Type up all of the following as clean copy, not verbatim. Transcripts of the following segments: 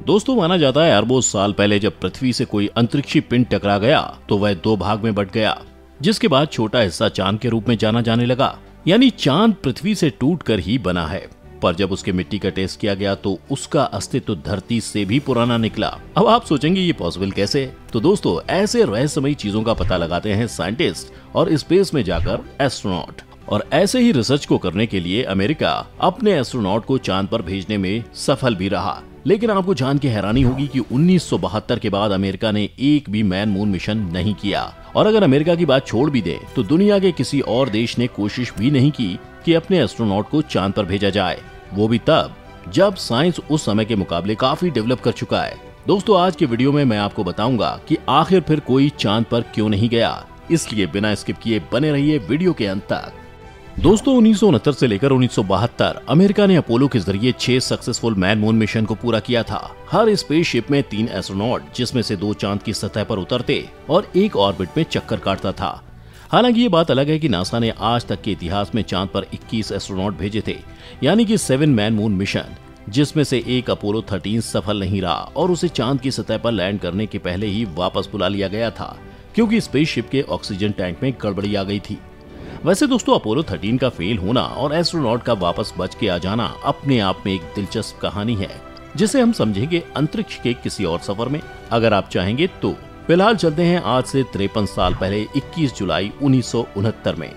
दोस्तों, माना जाता है अरबों साल पहले जब पृथ्वी से कोई अंतरिक्षी पिंड टकरा गया तो वह दो भाग में बट गया, जिसके बाद छोटा हिस्सा चांद के रूप में जाना जाने लगा। यानी चांद पृथ्वी से टूटकर ही बना है। पर जब उसके मिट्टी का टेस्ट किया गया तो उसका अस्तित्व धरती से भी पुराना निकला। अब आप सोचेंगे ये पॉसिबल कैसे? तो दोस्तों, ऐसे रहस्यमयी चीजों का पता लगाते हैं साइंटिस्ट और स्पेस में जाकर एस्ट्रोनॉट। और ऐसे ही रिसर्च को करने के लिए अमेरिका अपने एस्ट्रोनॉट को चांद पर भेजने में सफल भी रहा। लेकिन आपको जान के हैरानी होगी कि 1972 के बाद अमेरिका ने एक भी मैन मून मिशन नहीं किया। और अगर अमेरिका की बात छोड़ भी दे तो दुनिया के किसी और देश ने कोशिश भी नहीं की कि अपने एस्ट्रोनॉट को चांद पर भेजा जाए, वो भी तब जब साइंस उस समय के मुकाबले काफी डेवलप कर चुका है। दोस्तों, आज के वीडियो में मैं आपको बताऊंगा कि आखिर फिर कोई चांद पर क्यों नहीं गया। इसलिए बिना स्किप किए बने रहिए वीडियो के अंत तक। दोस्तों, 1969 से लेकर 1972 अमेरिका ने अपोलो के जरिए 6 सक्सेसफुल मैन मून मिशन को पूरा किया था। हर स्पेसशिप में 3 एस्ट्रोनॉट, जिसमें से 2 चांद की सतह पर उतरते और एक ऑर्बिट में चक्कर काटता था। हालांकि ये बात अलग है कि नासा ने आज तक के इतिहास में चांद पर 21 एस्ट्रोनॉट भेजे थे, यानी कि 7 मैन मून मिशन, जिसमें से एक अपोलो 13 सफल नहीं रहा और उसे चांद की सतह पर लैंड करने के पहले ही वापस बुला लिया गया था, क्योंकि स्पेसशिप के ऑक्सीजन टैंक में गड़बड़ी आ गई थी। वैसे दोस्तों, अपोलो 13 का फेल होना और एस्ट्रोनॉट का वापस बच के आ जाना अपने आप में एक दिलचस्प कहानी है, जिसे हम समझेंगे अंतरिक्ष के किसी और सफर में, अगर आप चाहेंगे तो। फिलहाल चलते हैं आज से 53 साल पहले 21 जुलाई 1969 में,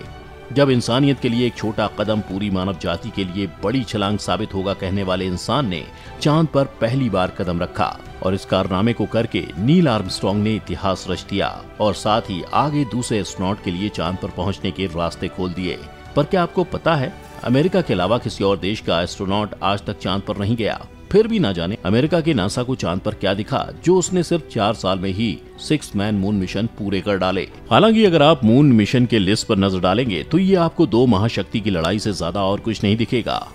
जब इंसानियत के लिए एक छोटा कदम पूरी मानव जाति के लिए बड़ी छलांग साबित होगा कहने वाले इंसान ने चांद पर पहली बार कदम रखा। और इस कारनामे को करके नील आर्मस्ट्रांग ने इतिहास रच दिया और साथ ही आगे दूसरे एस्ट्रोनॉट के लिए चांद पर पहुंचने के रास्ते खोल दिए। पर क्या आपको पता है, अमेरिका के अलावा किसी और देश का एस्ट्रोनॉट आज तक चांद पर नहीं गया। फिर भी ना जाने अमेरिका के नासा को चांद पर क्या दिखा, जो उसने सिर्फ 4 साल में ही 6 मैन मून मिशन पूरे कर डाले। हालांकि अगर आप मून मिशन के लिस्ट पर नजर डालेंगे तो ये आपको 2 महाशक्ति की लड़ाई से ज्यादा और कुछ नहीं दिखेगा।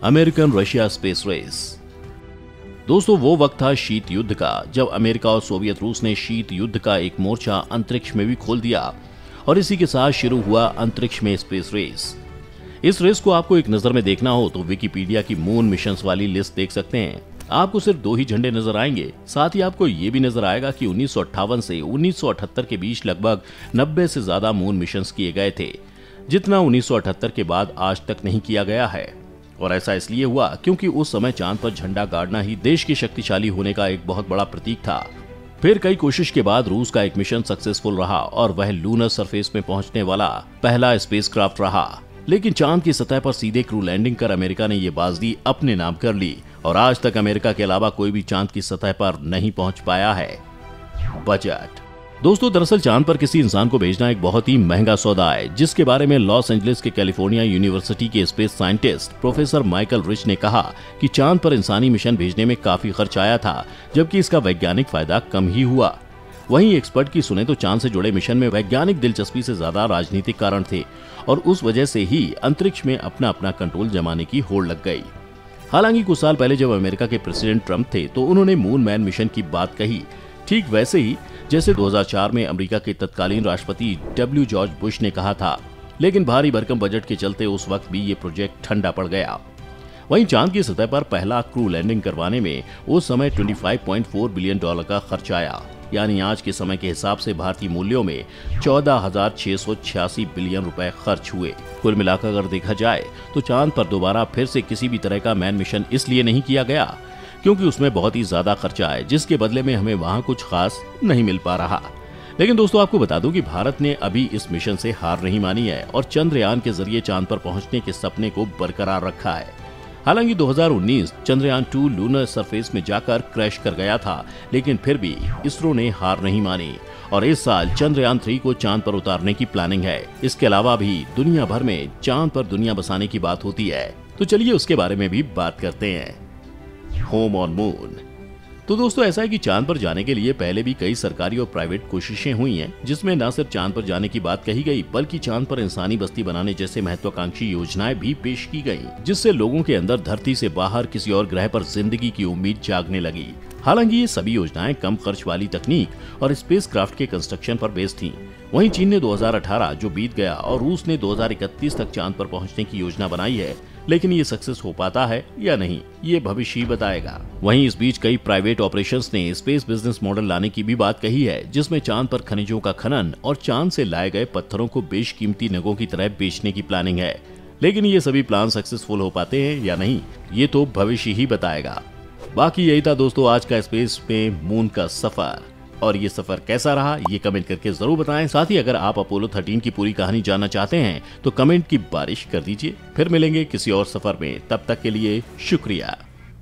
American Russia space race. दोस्तों, वो वक्त था शीत युद्ध का, जब अमेरिका और सोवियत रूस ने शीत युद्ध का एक मोर्चा अंतरिक्ष में भी खोल दिया और इसी के साथ शुरू हुआ अंतरिक्ष में स्पेस रेस। इस रेस को आपको एक नजर में देखना हो तो विकिपीडिया की मून मिशंस वाली लिस्ट देख सकते हैं। आपको सिर्फ 2 ही झंडे नजर आएंगे। साथ ही आपको ये भी नजर आएगा कि 1958 से 1978 के बीच लगभग 90 से ज्यादा मून मिशंस किए गए थे, जितना 1978 के बाद आज तक नहीं किया गया है। और ऐसा इसलिए हुआ क्योंकि उस समय चांद पर झंडा गाड़ना ही देश के शक्तिशाली होने का एक बहुत बड़ा प्रतीक था। फिर कई कोशिश के बाद रूस का एक मिशन सक्सेसफुल रहा और वह लूनर सरफेस में पहुंचने वाला पहला स्पेसक्राफ्ट रहा। लेकिन चांद की सतह पर सीधे क्रू लैंडिंग कर अमेरिका ने ये बाजी अपने नाम कर ली और आज तक अमेरिका के अलावा कोई भी चांद की सतह पर नहीं पहुंच पाया है। बजट। दोस्तों, दरअसल चांद पर किसी इंसान को भेजना एक बहुत ही महंगा सौदा है, जिसके बारे में लॉस एंजलिस के कैलिफोर्निया यूनिवर्सिटी के space scientist professor Michael rich ने कहा कि चांद पर इंसानी मिशन भेजने में काफी खर्च आया था, जबकि इसका वैज्ञानिक फायदा कम ही हुआ। वहीं एक्सपर्ट की सुने तो चांद से जुड़े मिशन में वैज्ञानिक दिलचस्पी से ज्यादा राजनीतिक कारण थे और उस वजह से ही अंतरिक्ष में अपना अपना कंट्रोल जमाने की होड़ लग गई। हालांकि कुछ साल पहले जब अमेरिका के प्रेसिडेंट ट्रंप थे तो उन्होंने मून मैन मिशन की बात कही, ठीक वैसे ही जैसे 2004 में अमेरिका के तत्कालीन राष्ट्रपति डब्ल्यू जॉर्ज बुश ने कहा था। लेकिन भारी भरकम बजट के चलते उस वक्त भी ये प्रोजेक्ट ठंडा पड़ गया। वहीं चांद की सतह पर पहला क्रू लैंडिंग करवाने में उस समय $25.4 बिलियन का खर्च आया, यानी आज के समय के हिसाब से भारतीय मूल्यों में 14,686 बिलियन रुपए खर्च हुए। कुल मिलाकर अगर देखा जाए तो चांद पर दोबारा फिर से किसी भी तरह का मैन मिशन इसलिए नहीं किया गया क्योंकि उसमें बहुत ही ज्यादा खर्चा है, जिसके बदले में हमें वहां कुछ खास नहीं मिल पा रहा। लेकिन दोस्तों, आपको बता दूं कि भारत ने अभी इस मिशन से हार नहीं मानी है और चंद्रयान के जरिए चांद पर पहुंचने के सपने को बरकरार रखा है। हालांकि 2019 चंद्रयान 2 लूनर सरफेस में जाकर क्रैश कर गया था, लेकिन फिर भी इसरो ने हार नहीं मानी और इस साल चंद्रयान 3 को चांद पर उतारने की प्लानिंग है। इसके अलावा भी दुनिया भर में चांद पर दुनिया बसाने की बात होती है, तो चलिए उसके बारे में भी बात करते हैं। Home on moon. तो दोस्तों, ऐसा है कि चांद पर जाने के लिए पहले भी कई सरकारी और प्राइवेट कोशिशें हुई हैं, जिसमें न सिर्फ चांद पर जाने की बात कही गई बल्कि चांद पर इंसानी बस्ती बनाने जैसे महत्वाकांक्षी योजनाएं भी पेश की गईं, जिससे लोगों के अंदर धरती से बाहर किसी और ग्रह पर जिंदगी की उम्मीद जागने लगी। हालांकि ये सभी योजनाएं कम खर्च वाली तकनीक और स्पेसक्राफ्ट के कंस्ट्रक्शन पर बेस्ड थीं। वहीं चीन ने 2018 जो बीत गया और रूस ने 2031 तक चांद पर पहुंचने की योजना बनाई है, लेकिन ये सक्सेस हो पाता है या नहीं, ये भविष्य ही बताएगा। वहीं इस बीच कई प्राइवेट ऑपरेशंस ने स्पेस बिजनेस मॉडल लाने की भी बात कही है, जिसमें चांद पर खनिजों का खनन और चांद से लाए गए पत्थरों को बेशकीमती नगों की तरह बेचने की प्लानिंग है। लेकिन ये सभी प्लान सक्सेसफुल हो पाते हैं या नहीं, ये तो भविष्य ही बताएगा। बाकी यही था दोस्तों आज का स्पेस में मून का सफर, और ये सफर कैसा रहा ये कमेंट करके जरूर बताएं। साथ ही अगर आप अपोलो 13 की पूरी कहानी जानना चाहते हैं तो कमेंट की बारिश कर दीजिए। फिर मिलेंगे किसी और सफर में, तब तक के लिए शुक्रिया।